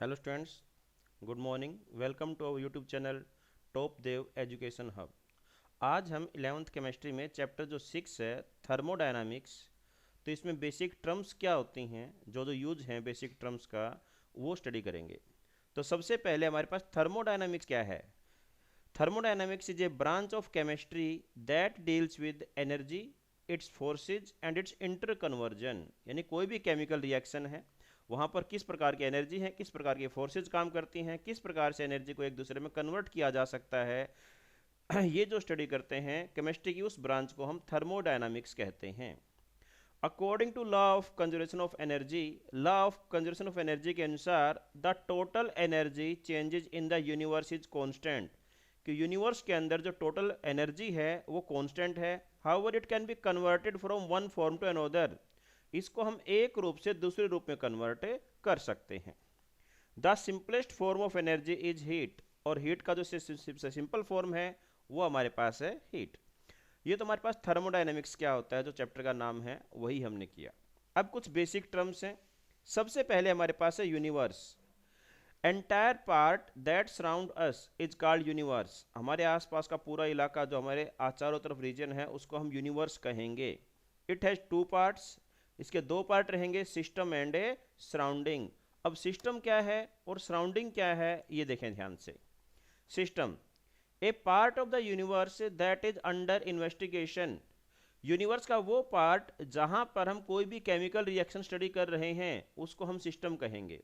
Hello students, good morning. Welcome to our YouTube channel top Dev education hub. आज हम 11th chemistry में chapter जो 6 है थर्मोडायनामिक्स, तो इसमें बेसिक टर्म्स क्या होती हैं, जो जो यूज हैं बेसिक टर्म्स का, वो स्टडी करेंगे। तो सबसे पहले हमारे पास थर्मोडायनामिक्स क्या है। Thermodynamics is a branch of chemistry that deals with energy, it's forces and it's inter conversion. यानी कोई भी केमिकल रिएक्शन है, वहाँ पर किस प्रकार की एनर्जी है, किस प्रकार की फोर्सेज काम करती हैं, किस प्रकार से एनर्जी को एक दूसरे में कन्वर्ट किया जा सकता है। ये जो स्टडी करते हैं केमिस्ट्री की, उस ब्रांच को हम थर्मोडायनामिक्स कहते हैं। According to law of conservation of energy, law of conservation of energy के अनुसार the total energy changes in the universe is constant, कि यूनिवर्स के अंदर जो टोटल एनर्जी है वो कांस्टेंट है। However it can be converted from one form to another, इसको हम एक रूप से दूसरे रूप में कन्वर्ट कर सकते हैं। The simplest form of energy is heat, और हीट का जो सिंपल फॉर्म है वो हमारे पास है हीट। ये तो हमारे पास थर्मोडायनेमिक्स क्या होता है, जो चैप्टर का नाम है वही हमने किया। अब कुछ बेसिक टर्म्स हैं। सबसे पहले हमारे पास है universe. Entire part that surround us is called universe. हमारे आसपास का पूरा इलाका जो हमारे चारों तरफ रीजन है उसको हम यूनिवर्स कहेंगे। इट हैज़ टू पार्ट्स, इसके दो पार्ट रहेंगे, सिस्टम एंड ए सराउंडिंग। अब सिस्टम क्या है और सराउंडिंग क्या है ये देखें ध्यान से। System, A part of the universe that is under investigation. Universe का वो पार्ट जहां पर हम कोई भी केमिकल रिएक्शन स्टडी कर रहे हैं उसको हम सिस्टम कहेंगे।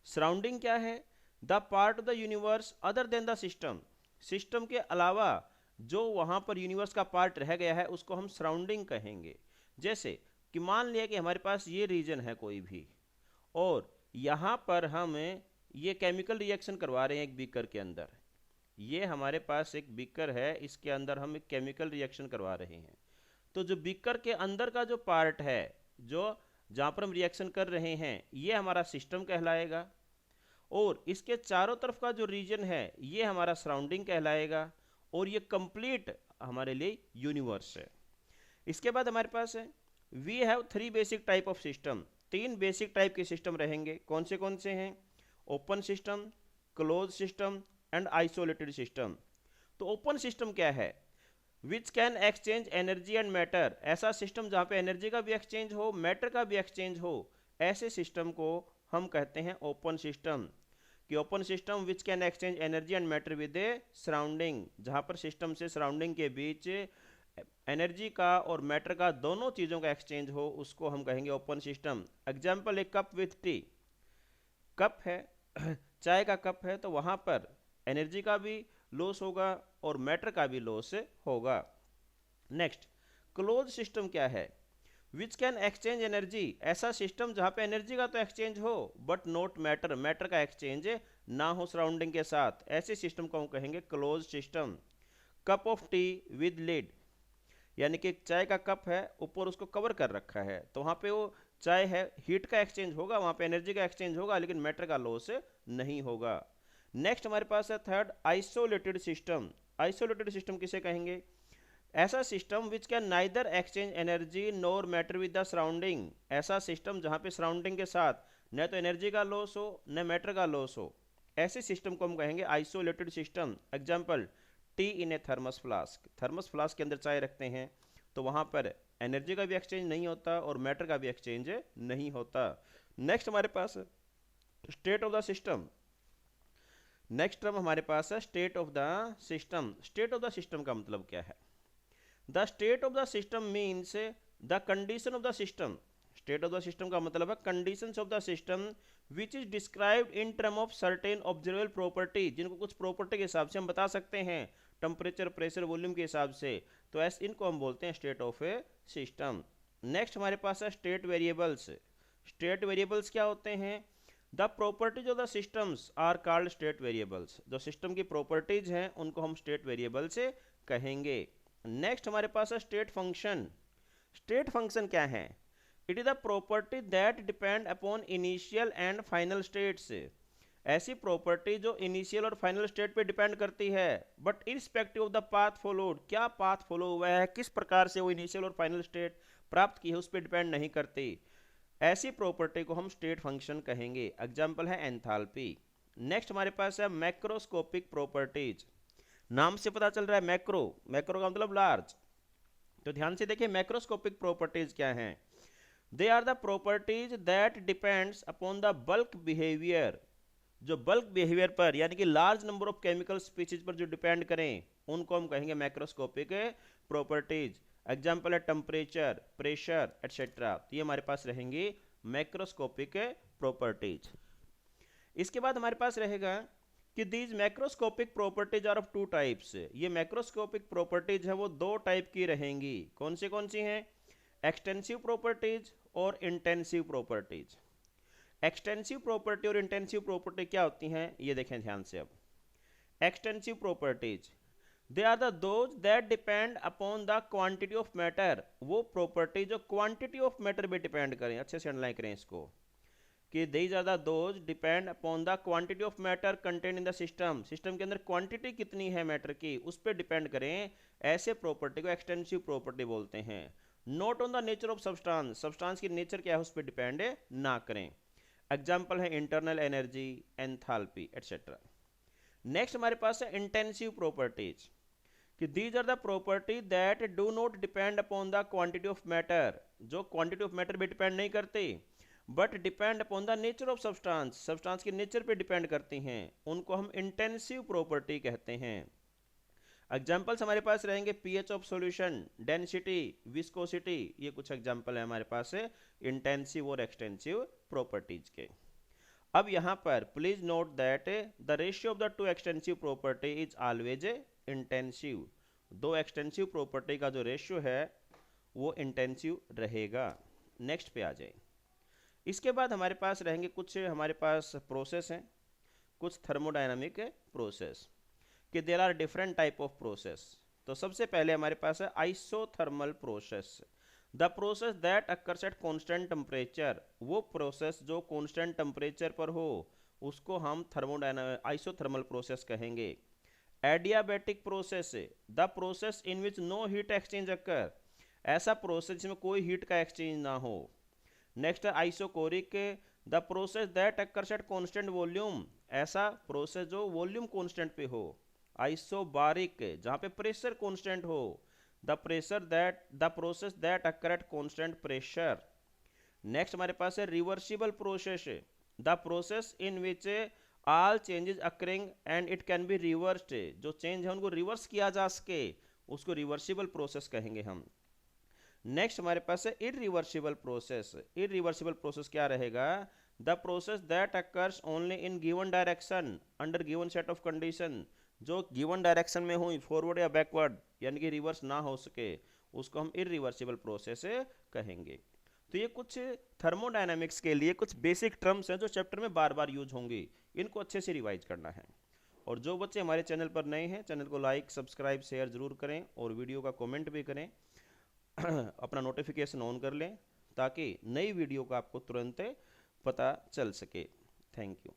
सराउंडिंग क्या है? The part of the universe other than the system. System के अलावा जो वहां पर यूनिवर्स का पार्ट रह गया है उसको हम सराउंडिंग कहेंगे। जैसे कि मान लिया कि हमारे पास ये रीजन है कोई भी, और यहाँ पर हम ये केमिकल रिएक्शन करवा रहे हैं एक बीकर के अंदर। ये हमारे पास एक बीकर है, इसके अंदर हम एक केमिकल रिएक्शन करवा रहे हैं। तो जो बीकर के अंदर का जो पार्ट है, जो जहाँ पर हम रिएक्शन कर रहे हैं, ये हमारा सिस्टम कहलाएगा। और इसके चारों तरफ का जो रीजन है ये हमारा सराउंडिंग कहलाएगा। और ये कंप्लीट हमारे लिए यूनिवर्स है। इसके बाद हमारे पास है, we have three basic type of system. तीन बेसिक टाइप के सिस्टम रहेंगे। कौन से हैं? Open system, close system and isolated system. तो ओपन सिस्टम क्या है? Which can exchange energy and matter. ऐसा सिस्टम जहाँ पे एनर्जी का भी एक्सचेंज हो, मैटर का भी एक्सचेंज हो, ऐसे सिस्टम को हम कहते हैं ओपन सिस्टम। कि open system which can exchange energy and matter with A surrounding, जहाँ पर सिस्टम से सराउंडिंग के बीच एनर्जी का और मैटर का दोनों चीज़ों का एक्सचेंज हो, उसको हम कहेंगे open system. Example, A cup with T. Cup है, चाय का कप है, तो वहाँ पर एनर्जी का भी लॉस होगा और मैटर का भी लॉस होगा। नेक्स्ट, क्लोज सिस्टम क्या है? Which can exchange energy. ऐसा सिस्टम जहाँ पे एनर्जी का तो एक्सचेंज हो बट नॉट मैटर, मैटर का एक्सचेंज ना हो सराउंडिंग के साथ, ऐसे सिस्टम को हम कहेंगे close system. Cup of tea with lid, यानी कि चाय का कप है, ऊपर उसको कवर कर रखा है, तो वहाँ पे वो चाय है, हीट का एक्सचेंज होगा, वहाँ पे एनर्जी का एक्सचेंज होगा, लेकिन मैटर का लॉस नहीं होगा। नेक्स्ट हमारे पास है third, isolated system. Isolated system किसे कहेंगे? ऐसा system which can neither exchange energy nor matter with the surrounding. ऐसा सिस्टम जहाँ पे सराउंडिंग के साथ न तो एनर्जी का लॉस हो न मैटर का लॉस हो, ऐसे सिस्टम को हम कहेंगे आइसोलेटेड सिस्टम। एग्जाम्पल, टी इन ए थर्मस फ्लास्क। थर्मस फ्लास्क के अंदर चाय रखते हैं, तो वहाँ पर एनर्जी का भी एक्सचेंज नहीं होता और मैटर का भी एक्सचेंज नहीं होता। नेक्स्ट हमारे पास state of the system. Next term हमारे पास है state of the system. State of the system का मतलब क्या है? The state of the system means the condition of the system. State of the system का मतलब है conditions of the system which is described in term of certain observable property, जिनको कुछ property के हिसाब से हम बता सकते हैं, टेम्परेचर, प्रेशर, वॉल्यूम के हिसाब से, तो ऐसे इनको हम बोलते हैं state of A system. Next हमारे पास है स्टेट वेरिएबल्स। स्टेट वेरिएबल्स क्या होते हैं? The properties of the systems are called state variables. जो सिस्टम की प्रॉपर्टीज हैं उनको हम स्टेट वेरिएबल्स कहेंगे। नेक्स्ट हमारे पास है स्टेट फंक्शन। स्टेट फंक्शन क्या है? It is the property that depend upon initial and final states. ऐसी प्रॉपर्टी जो इनिशियल और फाइनल स्टेट पे डिपेंड करती है, but irrespective of the path followed, क्या पाथ फॉलो हुआ है, किस प्रकार से वो इनिशियल और फाइनल स्टेट प्राप्त की है, उस पर डिपेंड नहीं करती। ऐसी प्रॉपर्टी को हम स्टेट फंक्शन कहेंगे। एग्जाम्पल है एंथैल्पी। नेक्स्ट हमारे पास है मैक्रोस्कोपिक प्रॉपर्टीज। नाम से पता चल रहा है मैक्रो, मैक्रो का मतलब लार्ज। तो ध्यान से देखिए मैक्रोस्कोपिक प्रॉपर्टीज क्या हैं। They are the properties that depends upon the bulk behaviour, जो बल्क बिहेवियर पर यानी कि large number of chemical species पर जो डिपेंड करें उनको हम कहेंगे मैक्रोस्कोपिक प्रॉपर्टीज। एग्जाम्पल है टेम्परेचर, प्रेशर एटसेट्रा, तो ये हमारे पास रहेंगी मैक्रोस्कोपिक प्रॉपर्टीज। इसके बाद हमारे पास रहेगा कि these macroscopic properties are of two types. ये मैक्रोस्कोपिक प्रॉपर्टीज है वो दो टाइप की रहेंगी। कौन सी हैं? एक्सटेंसिव प्रॉपर्टीज और इंटेंसिव प्रॉपर्टीज। एक्सटेंसिव प्रॉपर्टी और इंटेंसिव प्रॉपर्टी क्या होती हैं ये देखें ध्यान से। अब extensive properties they are the those that depend upon the quantity of matter. वो प्रॉपर्टी जो क्वांटिटी ऑफ मैटर पे डिपेंड करें, अच्छे से अंडरलाइन करें इसको, कि these are the those depend upon the quantity of matter content in the system. System के अंदर क्वांटिटी कितनी है मैटर की उस पर डिपेंड करें, ऐसे प्रॉपर्टी को एक्सटेंसिव प्रॉपर्टी बोलते हैं। Not on the nature of substance, substance की नेचर क्या है उस पर डिपेंड ना करें। एग्जाम्पल है internal energy, enthalpy etcetera. Next हमारे पास है इंटेंसिव प्रॉपर्टीज कि these are the property that do not depend upon the quantity of matter, जो क्वांटिटी ऑफ मैटर पे डिपेंड नहीं करती but depend upon the nature of substance, substance की nature पे डिपेंड करती हैं, उनको हम इंटेंसिव प्रॉपर्टी कहते हैं। एग्जाम्पल्स हमारे पास रहेंगे pH of solution, density, viscosity, ये कुछ एग्जाम्पल है हमारे पास इंटेंसिव और एक्सटेंसिव प्रॉपर्टीज के। अब यहां पर please note that the ratio of the two extensive property is always intensive. दो एक्सटेंसिव प्रॉपर्टी का जो रेशियो है वो इंटेंसिव रहेगा। नेक्स्ट पे आ जाए। इसके बाद हमारे पास रहेंगे कुछ हमारे पास प्रोसेस हैं, कुछ थर्मोडायनामिक प्रोसेस कि there are different type of process. तो सबसे पहले हमारे पास है isothermal process, the process that occurs at constant temperature. वो प्रोसेस जो कांस्टेंट टेम्परेचर पर हो उसको हम आइसोथर्मल प्रोसेस कहेंगे। Adiabatic process, the process in which no heat exchange occur, ऐसा प्रोसेस जिसमें कोई हीट का एक्सचेंज ना हो। नेक्स्ट है isochoric, the process that occurs at constant volume, ऐसा प्रोसेस जो वॉल्यूम कांस्टेंट पे हो। आइसोबारिक, जहाँ पे प्रेशर कांस्टेंट हो, the process that occur at constant pressure. Next हमारे पास है reversible process, the process in which all changes occurring and it can be reversed, जो चेंज है उनको रिवर्स किया जा सके उसको रिवर्सिबल प्रोसेस कहेंगे हम। नेक्स्ट हमारे पास है इरिवर्सिबल प्रोसेस। इरिवर्सिबल प्रोसेस क्या रहेगा? The process that occurs only in given direction under given set of condition, जो गिवन डायरेक्शन में हो, फॉरवर्ड या बैकवर्ड यानी कि रिवर्स ना हो सके, उसको हम इरिवर्सिबल प्रोसेस कहेंगे। तो ये कुछ थर्मोडायनामिक्स के लिए कुछ बेसिक टर्म्स हैं जो चैप्टर में बार बार यूज होंगी, इनको अच्छे से रिवाइज करना है। और जो बच्चे हमारे चैनल पर नए हैं, चैनल को लाइक, सब्सक्राइब, शेयर जरूर करें और वीडियो का कमेंट भी करें। अपना नोटिफिकेशन ऑन कर लें ताकि नई वीडियो का आपको तुरंत पता चल सके। Thank you.